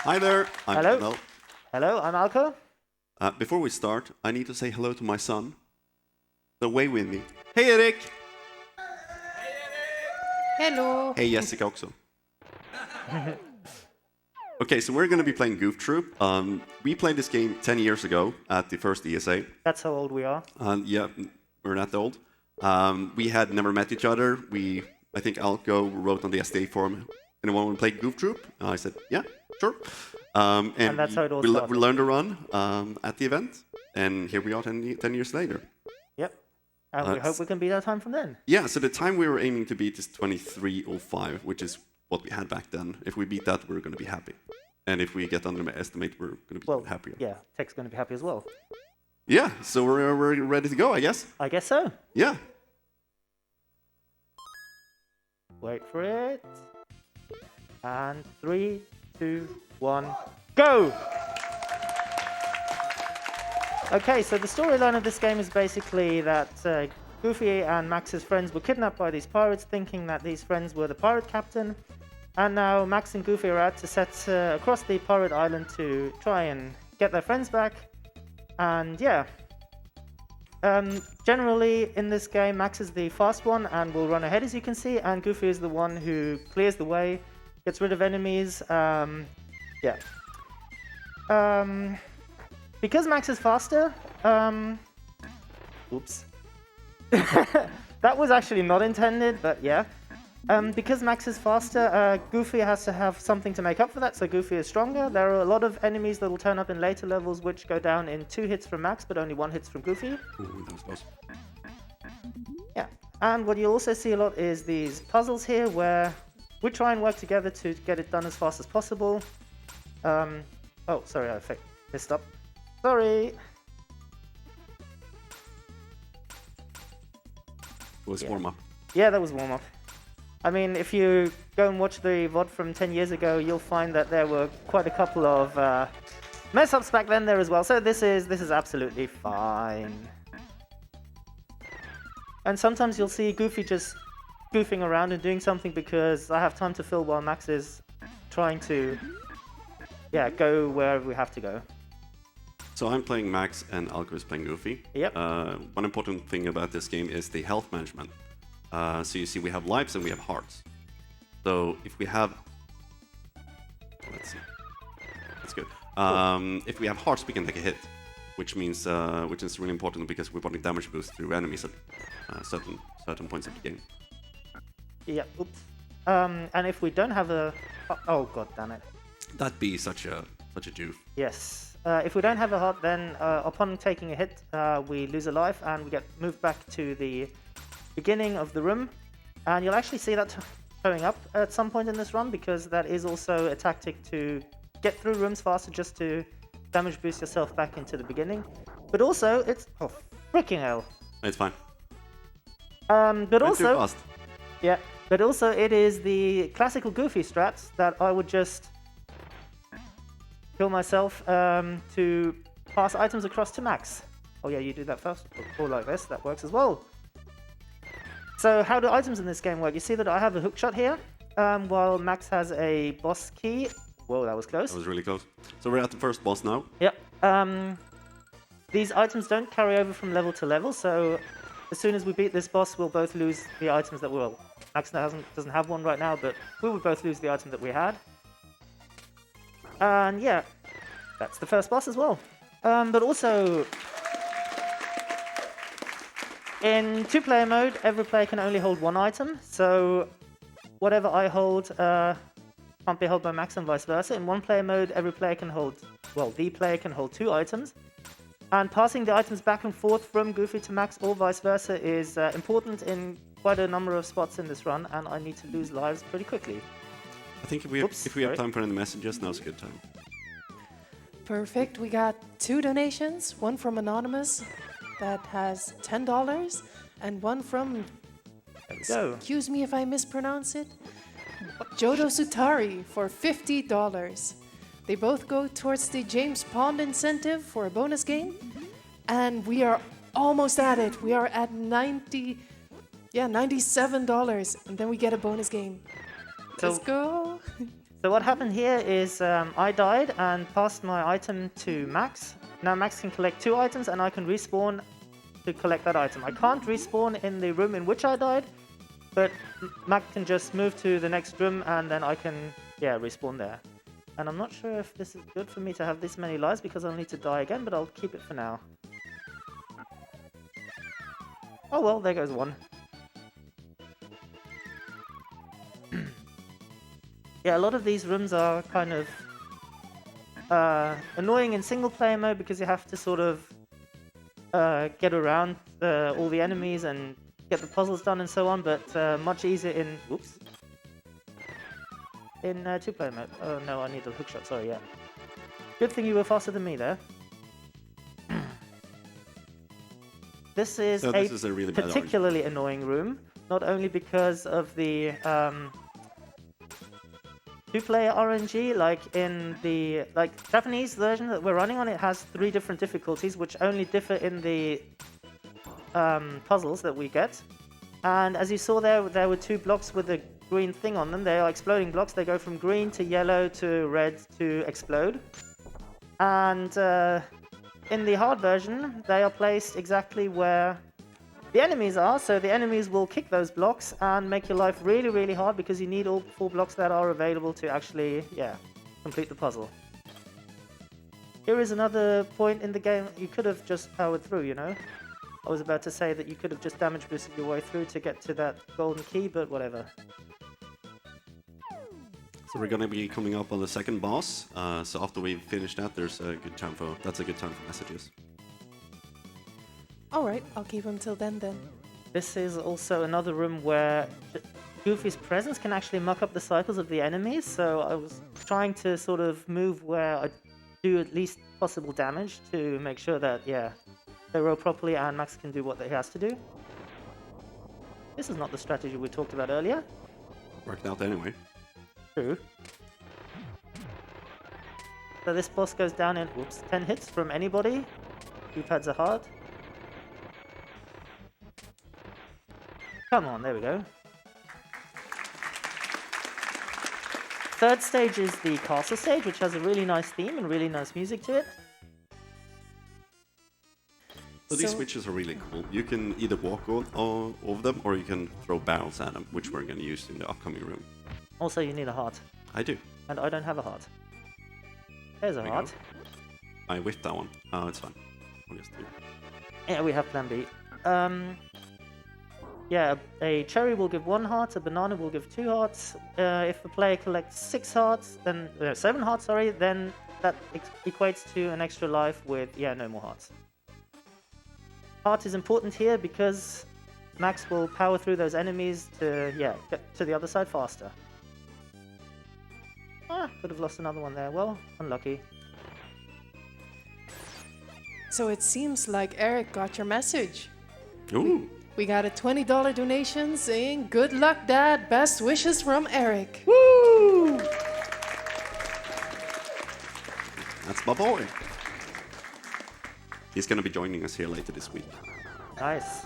Hi there, I'm Hello. Edenal. Hello, I'm Alco. Before we start, I need to say hello to my son. So wave with me. Hej Erik! Hello. Hej Jessica också. Okay, so we're going to be playing Goof Troop. We played this game 10 years ago at the first ESA. That's how old we are. Yeah, we're not that old. We had never met each other. I think Alco wrote on the SDA forum, anyone want to play Goof Troop? And I said, yeah, sure. And that's how it all we started. learned to run at the event, and here we are 10 years later. Yep. And we hope we can beat our time from then. Yeah, so the time we were aiming to beat is 23:05, which is what we had back then. If we beat that, we're going to be happy. And if we get under my estimate, we're going to be even happier. Yeah, Tech's going to be happy as well. Yeah, so we're ready to go, I guess. I guess so. Yeah. Wait for it. And 3, 2, 1, go! Okay, so the storyline of this game is basically that Goofy and Max's friends were kidnapped by these pirates, thinking that these friends were the pirate captain. And now Max and Goofy are out to set across the pirate island to try and get their friends back. And yeah. Generally, in this game, Max is the fast one and will run ahead, as you can see, and Goofy is the one who clears the way, gets rid of enemies. Yeah. Because Max is faster, oops. That was actually not intended, but yeah. Because Max is faster, Goofy has to have something to make up for that, so Goofy is stronger. There are a lot of enemies that will turn up in later levels which go down in 2 hits from Max, but only 1 hit from Goofy. Ooh, that was close. Yeah, and what you'll also see a lot is these puzzles here where we try and work together to get it done as fast as possible. Oh, sorry, I messed up. Sorry. It was warm up. Yeah, that was warm-up. I mean, if you go and watch the VOD from 10 years ago, you'll find that there were quite a couple of mess-ups back then there as well. So this is absolutely fine. And sometimes you'll see Goofy just goofing around and doing something because I have time to fill while Max is trying to, yeah, go wherever we have to go. So I'm playing Max and Alco is playing Goofy. Yep. One important thing about this game is the health management. So you see we have lives and we have hearts. So if we have... Let's see. That's good. If we have hearts, we can take a hit. Which means, which is really important because we're putting damage boost through enemies at certain points of the game. Yeah, oops. And if we don't have a... Oh, god damn it. That'd be such a doof. Yes. If we don't have a heart, then upon taking a hit, we lose a life and we get moved back to the beginning of the room. And you'll actually see that showing up at some point in this run because that is also a tactic to get through rooms faster just to damage boost yourself back into the beginning. But also, it's... Oh, freaking hell. It's fine. But also... Too fast. Yeah, but also it is the classical Goofy strats that I would just kill myself to pass items across to Max. Oh yeah, you do that first, or like this, that works as well. So how do items in this game work? You see that I have a hook shot here, while Max has a boss key. Whoa, that was close. That was really close. So we're at the first boss now. Yep. These items don't carry over from level to level, so as soon as we beat this boss, we'll both lose the items that we'll... Max doesn't have one right now, but we would both lose the item that we had. And yeah, that's the first boss as well. But also, in 2-player mode, every player can only hold 1 item, so whatever I hold can't be held by Max and vice versa. In 1-player mode, every player can hold... Well, the player can hold 2 items. And passing the items back and forth from Goofy to Max or vice versa is important in quite a number of spots in this run, and I need to lose lives pretty quickly. I think if we have time for any messages, now's a good time. Perfect. We got 2 donations. One from Anonymous that has $10, and one from... Go. Excuse me if I mispronounce it. Jodo Sutari for $50. They both go towards the James Pond incentive for a bonus game. And we are almost at it. We are at $97. And then we get a bonus game. So, Let's go. So what happened here is I died and passed my item to Max. Now Max can collect 2 items and I can respawn to collect that item. I can't respawn in the room in which I died, but Max can just move to the next room and then I can, yeah, respawn there. And I'm not sure if this is good for me to have this many lives because I'll need to die again, but I'll keep it for now. Oh well, there goes one. Yeah, a lot of these rooms are kind of annoying in single player mode because you have to sort of get around all the enemies and get the puzzles done and so on, but much easier in... Oops. In 2-player mode. Oh no, I need the hookshot, sorry, yeah. Good thing you were faster than me there. This is a really particularly annoying room, not only because of the 2-player RNG, like in the Japanese version that we're running on, it has 3 different difficulties, which only differ in the puzzles that we get. And as you saw there were 2 blocks with a green thing on them. They are exploding blocks. They go from green to yellow to red to explode. And in the hard version, they are placed exactly where the enemies are. So the enemies will kick those blocks and make your life really, really hard because you need all 4 blocks that are available to actually, yeah, complete the puzzle. Here is another point in the game. You could have just powered through, you know. I was about to say that you could have just damage boosted your way through to get to that golden key, but whatever. So we're gonna be coming up on the second boss. So after we finish that, there's a good time for messages. All right, I'll keep him till then. This is also another room where Goofy's presence can actually muck up the cycles of the enemies. So I was trying to sort of move where I do at least possible damage to make sure that, yeah, they roll properly and Max can do what he has to do. This is not the strategy we talked about earlier. Worked out anyway. True. So this boss goes down in, 10 hits from anybody. 2 pads are hard. Come on, there we go. Third stage is the castle stage, which has a really nice theme and really nice music to it. So these switches are really cool. You can either walk over them or you can throw barrels at them, which we're going to use in the upcoming room. Also, you need a heart. I do. And I don't have a heart. There's a heart. I whiffed that one. Oh, it's fine. I'll just do it. Yeah, we have plan B. Yeah, a cherry will give 1 heart, a banana will give 2 hearts. If the player collects 6 hearts, then 7 hearts, sorry, then that equates to an extra life with, yeah, no more hearts. Heart is important here because Max will power through those enemies to, yeah, get to the other side faster. Ah, could have lost another one there. Well, unlucky. So it seems like Eric got your message. Ooh. We got a $20 donation saying, "Good luck, Dad. Best wishes from Eric." Woo! That's my boy. He's going to be joining us here later this week. Nice.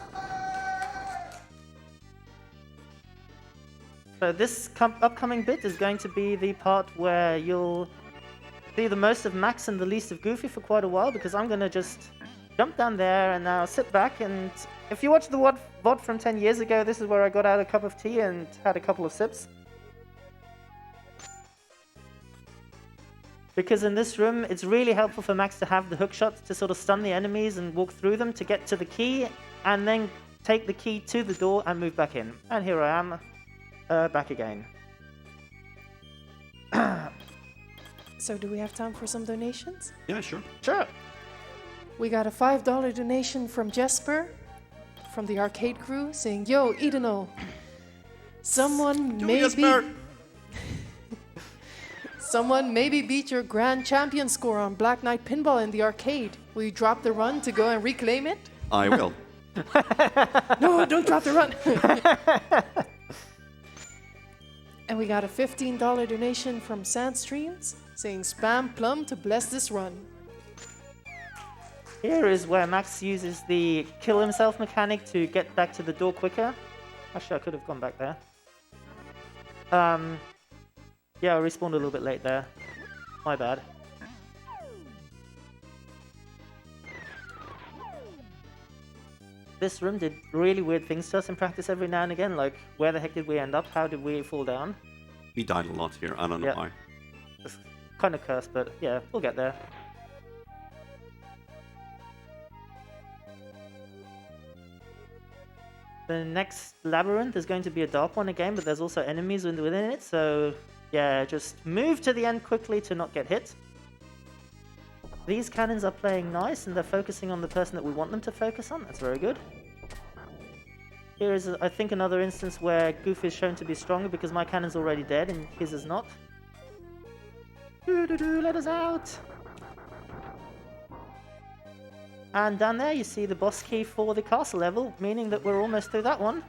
So this upcoming bit is going to be the part where you'll see the most of Max and the least of Goofy for quite a while, because I'm going to just jump down there and now sit back. And if you watch the VOD from 10 years ago, this is where I got out a cup of tea and had a couple of sips. Because in this room, it's really helpful for Max to have the hook shots to sort of stun the enemies and walk through them to get to the key, and then take the key to the door and move back in. And here I am, back again. So do we have time for some donations? Yeah, sure. Sure. We got a $5 donation from Jesper, from the arcade crew, saying, "Yo, Edenal, someone maybe beat your grand champion score on Black Knight Pinball in the arcade. Will you drop the run to go and reclaim it?" I will. No, don't drop the run. And we got a $15 donation from Sandstreams, saying, "Spam Plum to bless this run." Here is where Max uses the kill himself mechanic to get back to the door quicker. Actually, I could have gone back there. Yeah, I respawned a little bit late there. My bad. This room did really weird things to us in practice every now and again, like where the heck did we end up? How did we fall down? We died a lot here. I don't know Yeah. why. It's kind of cursed, but yeah, we'll get there. The next labyrinth is going to be a dark one again, but there's also enemies within it, so yeah, just move to the end quickly to not get hit. These cannons are playing nice, and they're focusing on the person that we want them to focus on. That's very good. Here is, I think, another instance where Goof is shown to be stronger because my cannon's already dead and his is not. Let us out! And down there you see the boss key for the castle level, meaning that we're almost through that one.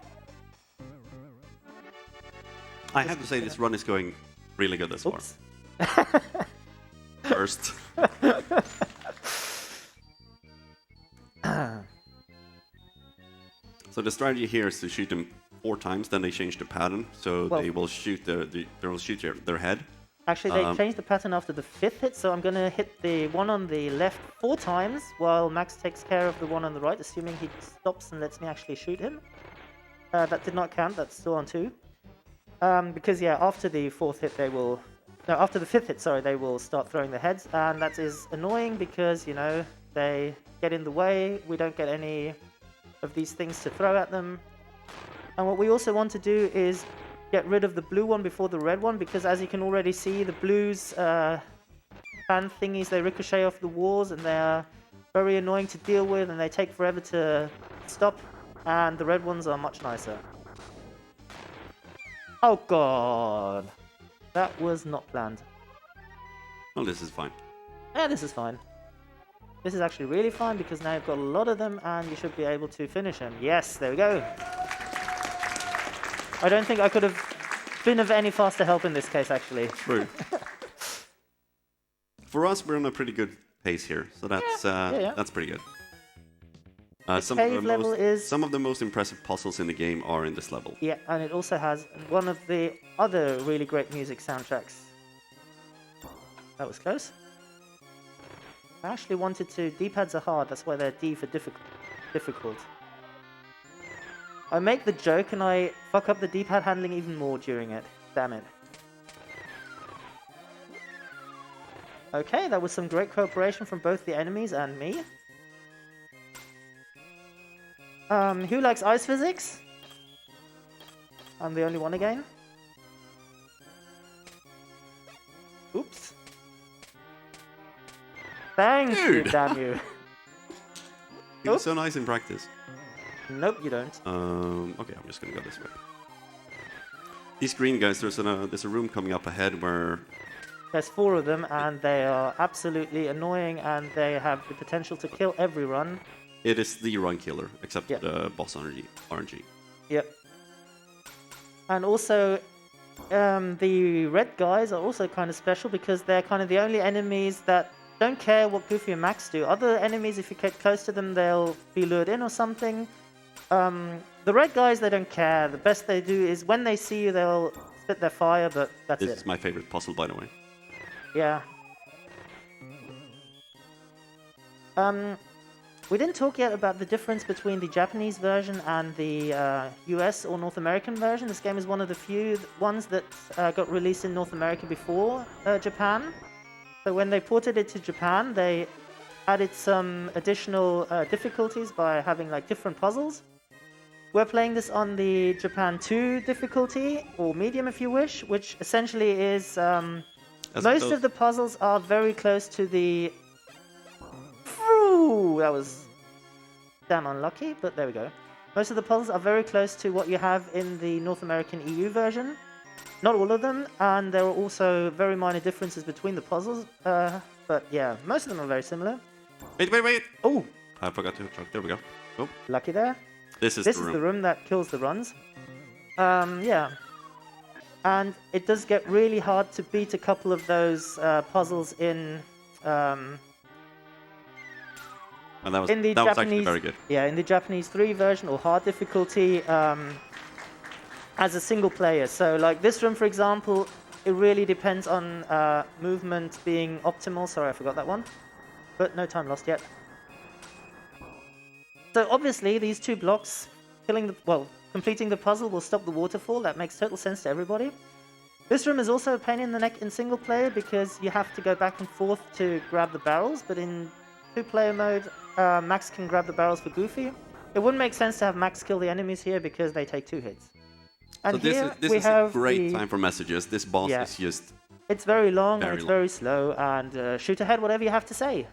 I have to say this run is going really good this far. Oops. First. So the strategy here is to shoot them 4 times, then they change the pattern, so Well- they will shoot their head. Actually, they changed the pattern after the 5th hit, so I'm going to hit the one on the left 4 times, while Max takes care of the one on the right, assuming he stops and lets me actually shoot him. That did not count, that's still on 2. Because, yeah, after the 4th hit, they will... No, after the 5th hit, sorry, they will start throwing their heads, and that is annoying because, you know, they get in the way, we don't get any of these things to throw at them. And what we also want to do is get rid of the blue one before the red one, because as you can already see, the blues fan thingies, they ricochet off the walls and they're very annoying to deal with and they take forever to stop, and the red ones are much nicer. Oh god! That was not planned. Well, this is fine. Yeah, this is fine. This is actually really fine because now you've got a lot of them and you should be able to finish them. Yes, there we go. I don't think I could have been of any faster help in this case, actually. True. For us, we're on a pretty good pace here, so that's that's pretty good. Cave level is... Some of the most impressive puzzles in the game are in this level. Yeah, and it also has one of the other really great music soundtracks. That was close. I actually wanted to... D-pads are hard, that's why they're D for difficult. I make the joke and I fuck up the D-pad handling even more during it. Damn it. Okay, that was some great cooperation from both the enemies and me. Who likes ice physics? I'm the only one again. Oops. Thank you, damn you. He was so nice in practice. Nope, you don't. Okay, I'm just gonna go this way. These green guys, there's a room coming up ahead where... There's 4 of them, and they are absolutely annoying, and they have the potential to kill every run. It is the run killer, except Yep. the boss RNG. Yep. And also, the red guys are also kind of special because they're kind of the only enemies that don't care what Goofy and Max do. Other enemies, if you get close to them, they'll be lured in or something. The red guys, they don't care. The best they do is when they see you, they'll spit their fire, but that's This it. is my favorite puzzle, by the way. Yeah. We didn't talk yet about the difference between the Japanese version and the US or North American version. This game is one of the few ones that got released in North America before Japan. So when they ported it to Japan, they added some additional difficulties by having like different puzzles. We're playing this on the Japan 2 difficulty, or medium if you wish, which essentially is... most of the puzzles are very close to the... Ooh, that was damn unlucky, but there we go. Most of the puzzles are very close to what you have in the North American EU version. Not all of them, and there are also very minor differences between the puzzles. But yeah, most of them are very similar. Wait! Oh, I forgot to chuck. There we go. Oh, lucky there. this is This the is room. the room that kills the runs. Yeah. And it does get really hard to beat a couple of those puzzles in... And that was, in the that was Japanese, actually very good. Yeah, in the Japanese 3 version or hard difficulty as a single player. So like this room, for example, it really depends on movement being optimal. Sorry, I forgot that one. But no time lost yet. So obviously, these 2 blocks, completing the puzzle will stop the waterfall. That makes total sense to everybody. This room is also a pain in the neck in single player because you have to go back and forth to grab the barrels, but in 2-player mode, Max can grab the barrels for Goofy. It wouldn't make sense to have Max kill the enemies here because they take 2 hits. And so this is a great time for messages. This boss is just... It's very long and it's long. very slow, and shoot ahead whatever you have to say.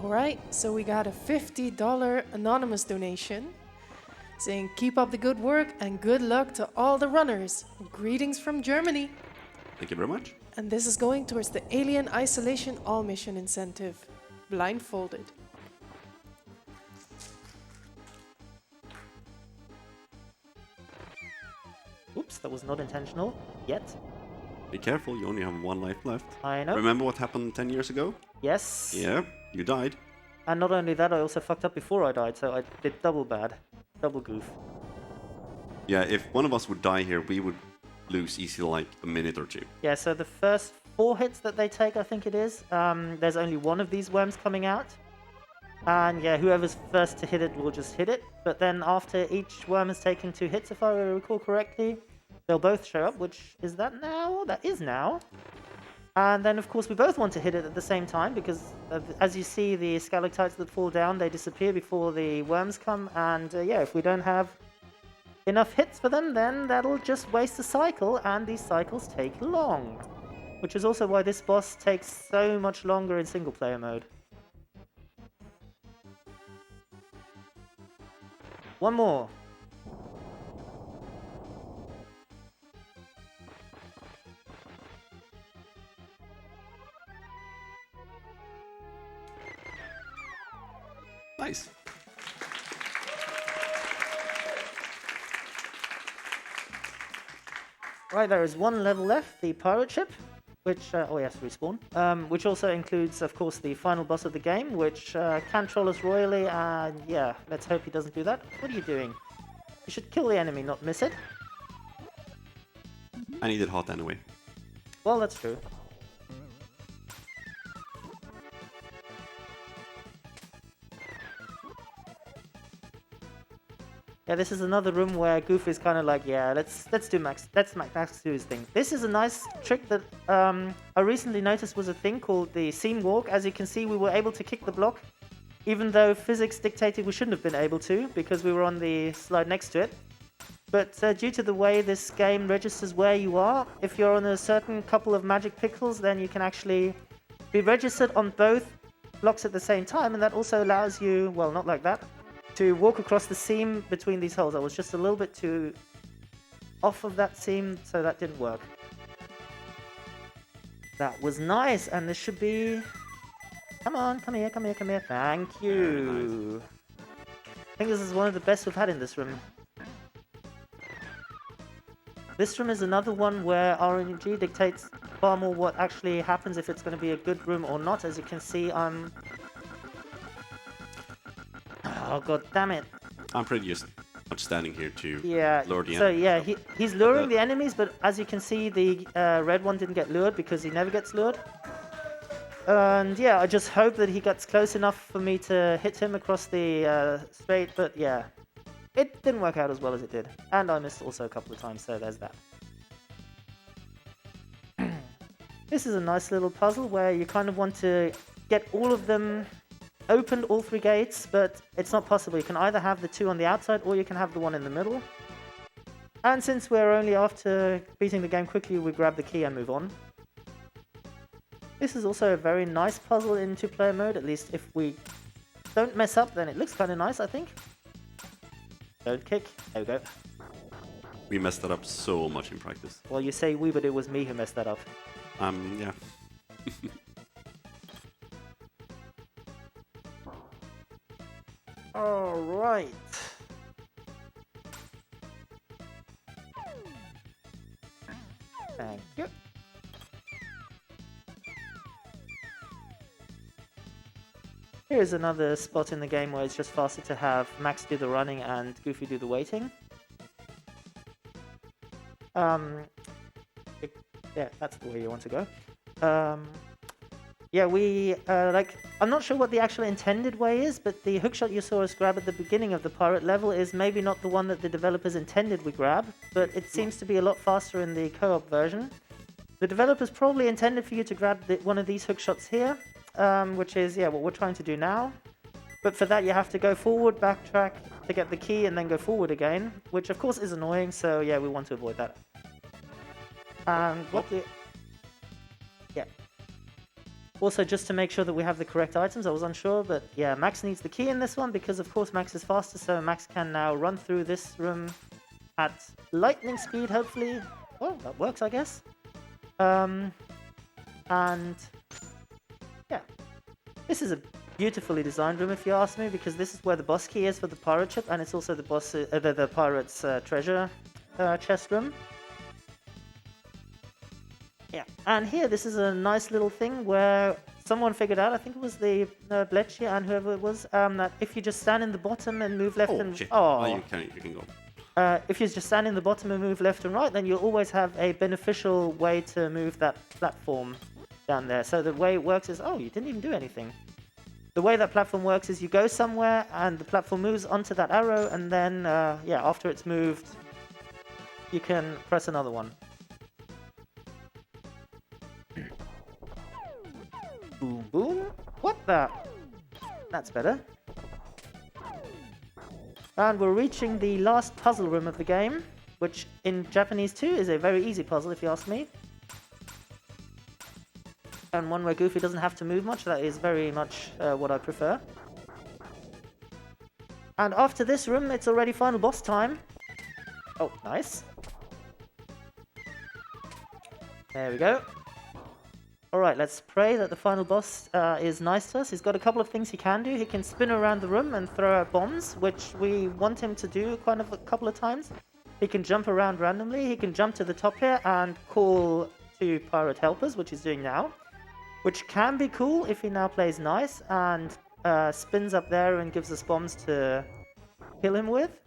Alright, so we got a $50 anonymous donation saying keep up the good work and good luck to all the runners. Greetings from Germany. Thank you very much. And this is going towards the Alien Isolation All Mission incentive. Blindfolded. Oops, that was not intentional. Yet. Be careful, you only have 1 life left. I know. Remember what happened 10 years ago? Yes. Yeah, you died. And not only that, I also fucked up before I died, so I did double bad. Double goof. Yeah, if one of us would die here, we would lose easily like a minute or 2. Yeah, so the first 4 hits that they take, I think it is, there's only 1 of these worms coming out. And yeah, whoever's first to hit it will just hit it. But then after each worm has taken 2 hits, if I recall correctly, they'll both show up, which is that now? That is now. And then, of course, we both want to hit it at the same time because, as you see, the stalactites that fall down, they disappear before the worms come. And yeah, if we don't have enough hits for them, then that'll just waste the cycle, and these cycles take long. Which is also why this boss takes so much longer in single-player mode. 1 more. Nice. Right, there is 1 level left, the pirate ship, which, oh yes, respawn, which also includes, of course, the final boss of the game, which can troll us royally, and yeah, let's hope he doesn't do that. What are you doing? You should kill the enemy, not miss it. I needed hot anyway. Well, that's true. Yeah, this is another room where Goof is kind of like, yeah, let's do Max. Let's make Max do his thing. This is a nice trick that I recently noticed was a thing called the seam walk. As you can see, we were able to kick the block, even though physics dictated we shouldn't have been able to because we were on the slide next to it. But due to the way this game registers where you are, if you're on a certain couple of magic pixels, then you can actually be registered on both blocks at the same time, and that also allows you, well, not like that, to walk across the seam between these holes. I was just a little bit too off of that seam, so that didn't work. That was nice, and this should be... Come on, come here, come here, come here. Thank you. I think this is one of the best we've had in this room. This room is another one where RNG dictates far more what actually happens if it's going to be a good room or not. As you can see, I'm... Oh, god damn it. I'm pretty just much standing here to lure the so enemy. yeah, he's luring the enemies, but as you can see, the red one didn't get lured because he never gets lured. And yeah, I just hope that he gets close enough for me to hit him across the straight, but yeah. It didn't work out as well as it did. And I missed also a couple of times, so there's that. This is a nice little puzzle where you kind of want to get all of them opened, all 3 gates, but it's not possible. You can either have the 2 on the outside or you can have the 1 in the middle. And since we're only after beating the game quickly, we grab the key and move on. This is also a very nice puzzle in 2-player mode, at least if we don't mess up, then it looks kind of nice, I think. Don't kick. There we go. We messed that up so much in practice. Well, you say we, but it was me who messed that up. Yeah. Alright. Thank you. Here's another spot in the game where it's just faster to have Max do the running and Goofy do the waiting. Yeah, that's the way you want to go. Yeah, we, I'm not sure what the actual intended way is, but the hookshot you saw us grab at the beginning of the pirate level is maybe not the one that the developers intended we grab, but it seems to be a lot faster in the co-op version. The developers probably intended for you to grab one of these hookshots here, which is, yeah, what we're trying to do now. But for that, you have to go forward, backtrack to get the key, and then go forward again, which of course is annoying, so yeah, we want to avoid that. And what the... Yeah. Also, just to make sure that we have the correct items, I was unsure, but yeah, Max needs the key in this one because, of course, Max is faster, so Max can now run through this room at lightning speed, hopefully. Well, that works, I guess. And yeah, this is a beautifully designed room, if you ask me, because this is where the boss key is for the pirate ship, and it's also the boss, the pirate's treasure chest room. Yeah, and here, this is a nice little thing where someone figured out, I think it was the Bletchy and whoever it was, that if you just stand in the bottom and move left and... Shit. Oh, you can go. If you just stand in the bottom and move left and right, then you'll always have a beneficial way to move that platform down there. So the way it works is... Oh, you didn't even do anything. The way that platform works is you go somewhere and the platform moves onto that arrow, and then, yeah, after it's moved, you can press another one. Boom, boom. What the? That's better. And we're reaching the last puzzle room of the game, which in Japanese too is a very easy puzzle, if you ask me. And one where Goofy doesn't have to move much. That is very much what I prefer. And after this room, it's already final boss time. Oh, nice. There we go. Alright, let's pray that the final boss is nice to us. He's got a couple of things he can do. He can spin around the room and throw out bombs, which we want him to do kind of a couple of times. He can jump around randomly. He can jump to the top here and call to pirate helpers, which he's doing now. Which can be cool if he now plays nice and spins up there and gives us bombs to kill him with.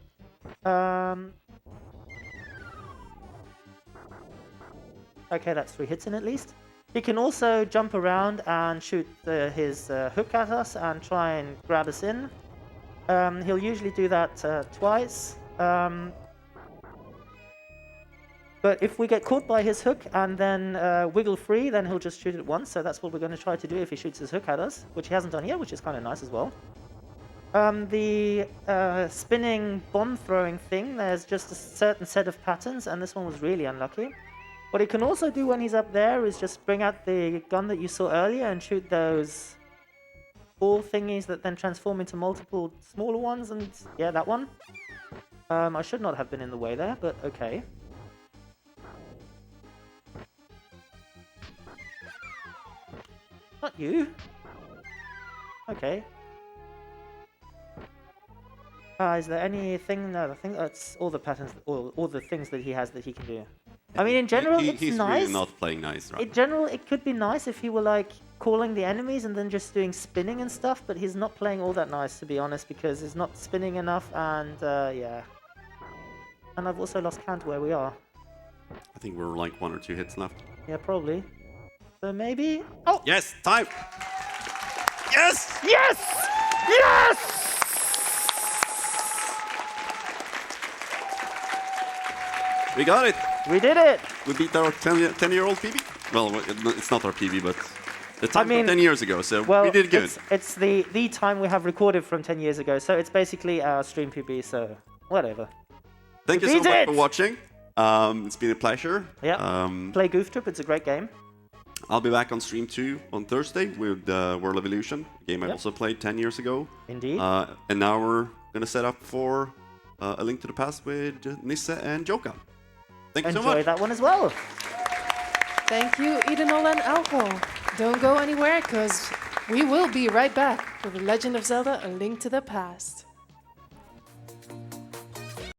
Okay, that's 3 hits in at least. He can also jump around and shoot his hook at us and try and grab us in. He'll usually do that twice. But if we get caught by his hook and then wiggle free, then he'll just shoot it once. So that's what we're going to try to do if he shoots his hook at us, which he hasn't done yet, which is kind of nice as well. The spinning bomb throwing thing, there's just a certain set of patterns, and this one was really unlucky. What he can also do when he's up there is just bring out the gun that you saw earlier and shoot those ball thingies that then transform into multiple smaller ones, and yeah, that one. I should not have been in the way there, but okay. Not you. Okay. Is there anything? No, I think that's all the patterns, all the things that he has that he can do. I mean, in general, he's nice. Really not playing nice, right? In general, it could be nice if he were like calling the enemies and then just doing spinning and stuff, but he's not playing all that nice, to be honest, because he's not spinning enough, and yeah. And I've also lost count where we are. I think we're like 1 or 2 hits left. Yeah, probably. So maybe... Oh! Yes! Time! Yes! Yes! Yes! We got it! We did it! We beat our 10-year-old PB. Well, it's not our PB, but the time from 10 years ago, so well, we did good. It's the time we have recorded from 10 years ago, so it's basically our stream PB, so whatever. Thank you so much for watching. It's been a pleasure. Yeah. Play Goof Troop, it's a great game. I'll be back on stream 2 on Thursday with World Evolution, a game I also played 10 years ago. Indeed. And now we're going to set up for A Link to the Past with Nisse and Joka. Thank you so much. Enjoy that one as well. Thank you, Edenal and Alco. Don't go anywhere, because we will be right back with The Legend of Zelda: A Link to the Past.